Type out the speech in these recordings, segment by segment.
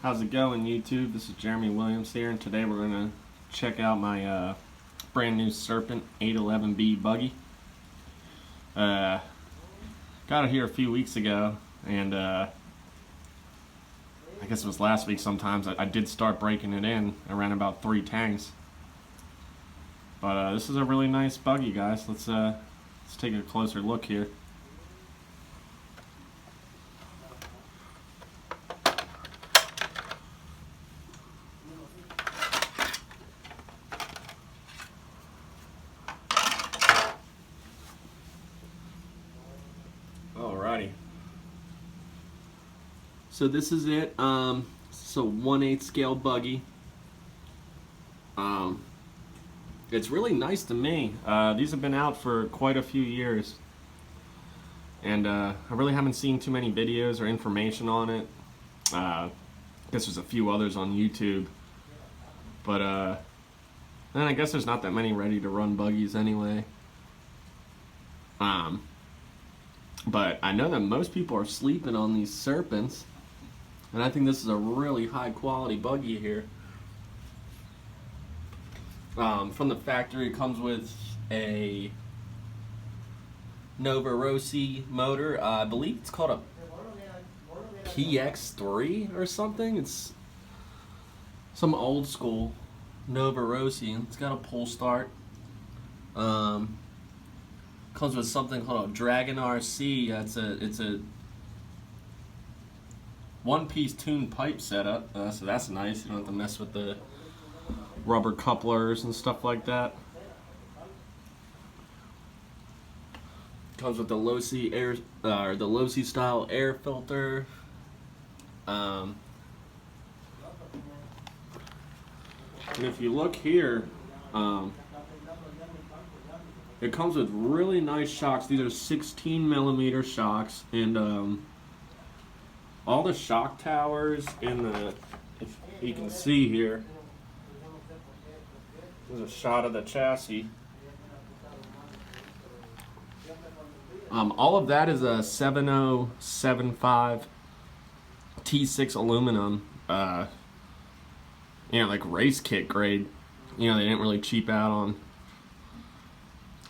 How's it going, YouTube? This is Jeremy Williams here, and today we're going to check out my brand new Serpent 811B buggy. Got it here a few weeks ago, and I guess it was last week sometimes. I did start breaking it in. I ran about 3 tanks. But this is a really nice buggy, guys. Let's take a closer look here. Alrighty. So this is it. It's a 1/8 scale buggy. It's really nice to me. These have been out for quite a few years, and I really haven't seen too many videos or information on it. I guess there's a few others on YouTube, but then I guess there's not that many ready to run buggies anyway. But I know that most people are sleeping on these Serpents, and I think this is a really high quality buggy here. From the factory, it comes with a Nova Rossi motor. I believe it's called a PX3 or something. It's some old school Nova Rossi, and it's got a pull start. Comes with something called a Dragon RC. It's a one-piece tuned pipe setup, so that's nice. You don't have to mess with the rubber couplers and stuff like that. Comes with the Losi air, the Losi style air filter. And if you look here, it comes with really nice shocks. These are 16mm shocks, and all the shock towers in the, if you can see here, there's a shot of the chassis. All of that is a 7075 T6 aluminum, like race kit grade. They didn't really cheap out on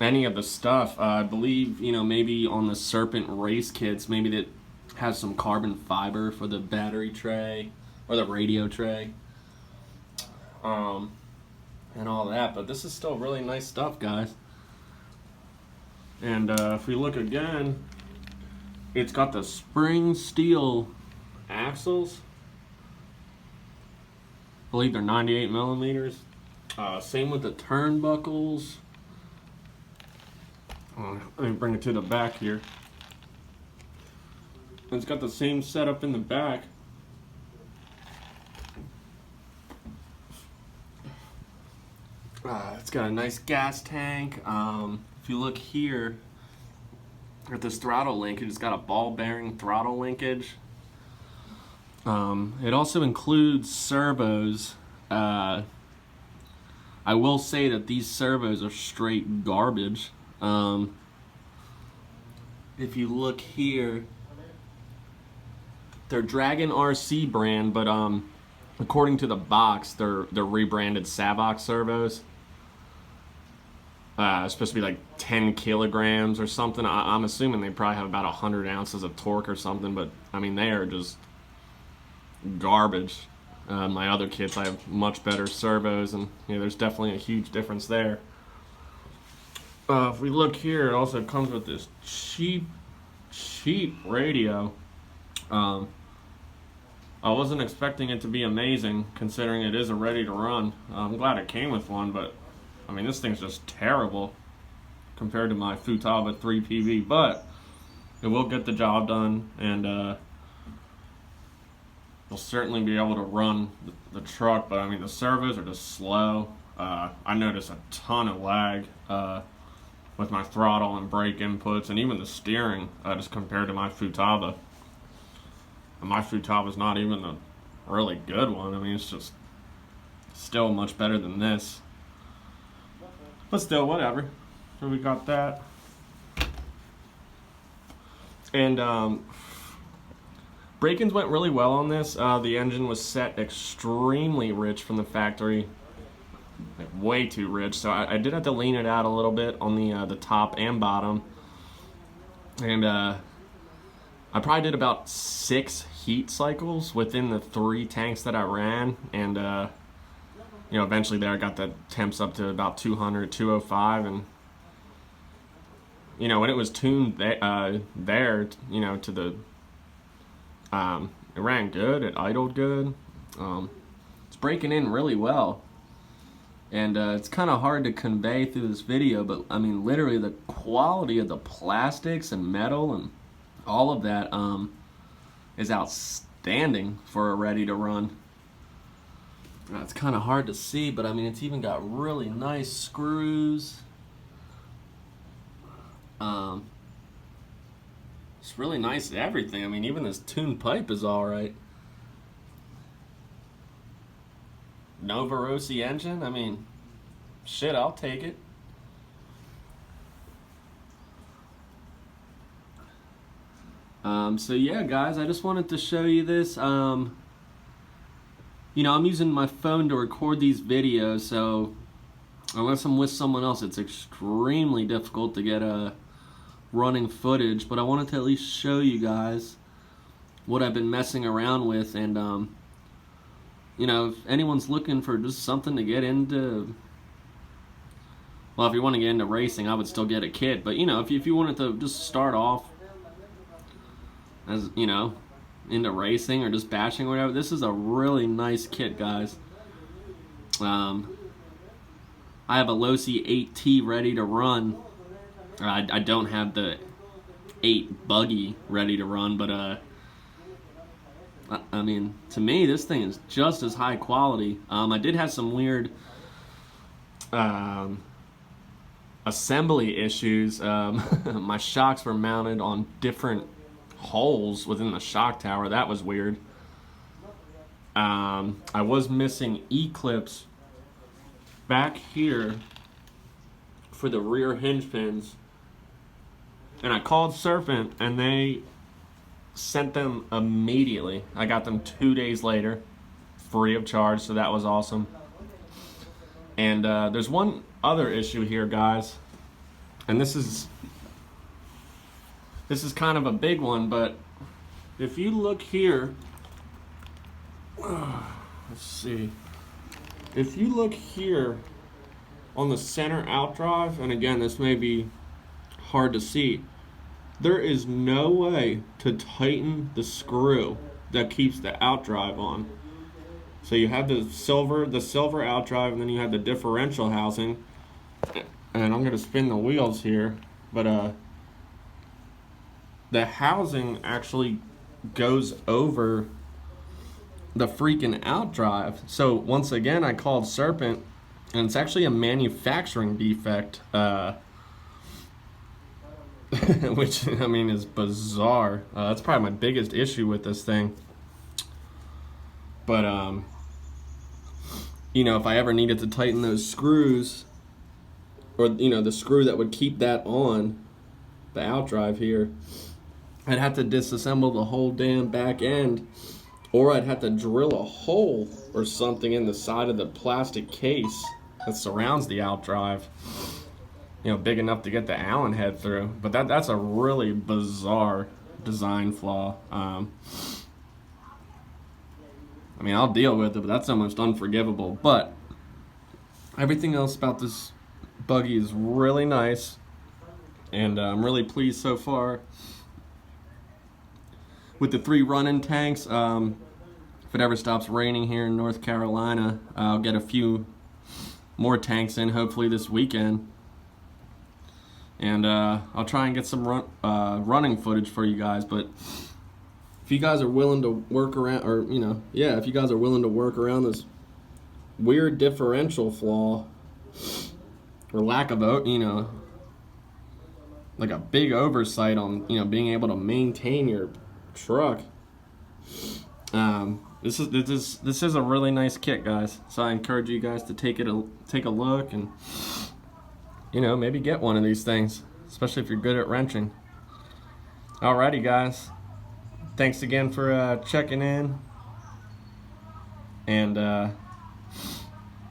any of the stuff. I believe, maybe on the Serpent race kits, maybe that has some carbon fiber for the battery tray or the radio tray. And all that, but this is still really nice stuff, guys. And if we look again, it's got the spring steel axles. I believe they're 98mm. Same with the turnbuckles. Let me bring it to the back here. And it's got the same setup in the back. It's got a nice gas tank. If you look here at this throttle linkage, it's got a ball bearing throttle linkage. It also includes servos. I will say that these servos are straight garbage. If you look here, they're Dragon RC brand, but according to the box, they're rebranded Savox servos. It's supposed to be like 10 kilograms or something. I'm assuming they probably have about 100 ounces of torque or something, but I mean, they are just garbage. My other kits, I have much better servos, and there's definitely a huge difference there. If we look here, it also comes with this cheap radio. I wasn't expecting it to be amazing, considering it is a ready to run. I'm glad it came with one, but I mean, this thing's just terrible compared to my Futaba 3PV, but it will get the job done, and you'll certainly be able to run the truck. But I mean, the servos are just slow. I notice a ton of lag with my throttle and brake inputs, and even the steering, just compared to my Futaba. And my Futaba's not even a really good one. I mean, it's just still much better than this. But still, whatever. So we got that. And Break-ins went really well on this. The engine was set extremely rich from the factory, like way too rich. So I did have to lean it out a little bit on the top and bottom, and I probably did about 6 heat cycles within the 3 tanks that I ran, and you know, eventually there I got the temps up to about 200, 205, and you know, when it was tuned there, you know, to the it ran good, it idled good. It's breaking in really well, and it's kind of hard to convey through this video, but I mean, literally the quality of the plastics and metal and all of that is outstanding for a ready to run. It's kind of hard to see, but I mean, it's even got really nice screws. It's really nice everything. I mean, even this tuned pipe is alright. Novarosi engine, I mean, shit, I'll take it. So yeah, guys, I just wanted to show you this. You know, I'm using my phone to record these videos, so unless I'm with someone else, it's extremely difficult to get a running footage, but I wanted to at least show you guys what I've been messing around with, and you know, if anyone's looking for just something to get into, well, if you want to get into racing, I would still get a kit, but you know, if you wanted to just start off as, you know, into racing or just bashing or whatever, this is a really nice kit, guys. I have a Losi 8T ready to run. I don't have the 8 buggy ready to run, but I mean, to me, this thing is just as high quality. I did have some weird assembly issues. My shocks were mounted on different holes within the shock tower. That was weird. I was missing E-clips back here for the rear hinge pins, and I called Serpent and they sent them immediately. I got them 2 days later, free of charge, so that was awesome. And there's one other issue here, guys, and this is kind of a big one, but if you look here, let's see, if you look here on the center outdrive, and again, this may be hard to see, there is no way to tighten the screw that keeps the outdrive on. So you have the silver outdrive, and then you have the differential housing, and I'm going to spin the wheels here, but the housing actually goes over the freaking outdrive. So once again, I called Serpent, and it's actually a manufacturing defect, which, I mean, is bizarre. That's probably my biggest issue with this thing. But, you know, if I ever needed to tighten those screws, or, you know, the screw that would keep that on, the outdrive here, I'd have to disassemble the whole damn back end, or I'd have to drill a hole or something in the side of the plastic case that surrounds the outdrive, you know, big enough to get the Allen head through. But that's a really bizarre design flaw. I mean, I'll deal with it, but that's almost unforgivable. But everything else about this buggy is really nice, and I'm really pleased so far with the 3 running tanks. If it ever stops raining here in North Carolina, I'll get a few more tanks in, hopefully this weekend, and I'll try and get some running footage for you guys. But if you guys are willing to work around, or, you know, yeah, if you guys are willing to work around this weird differential flaw, or lack of, you know, like a big oversight on, you know, being able to maintain your truck, this is a really nice kit, guys. So I encourage you guys to take a look, and, you know, maybe get one of these things, especially if you're good at wrenching. Alrighty, guys, thanks again for checking in, and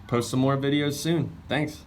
post some more videos soon. Thanks.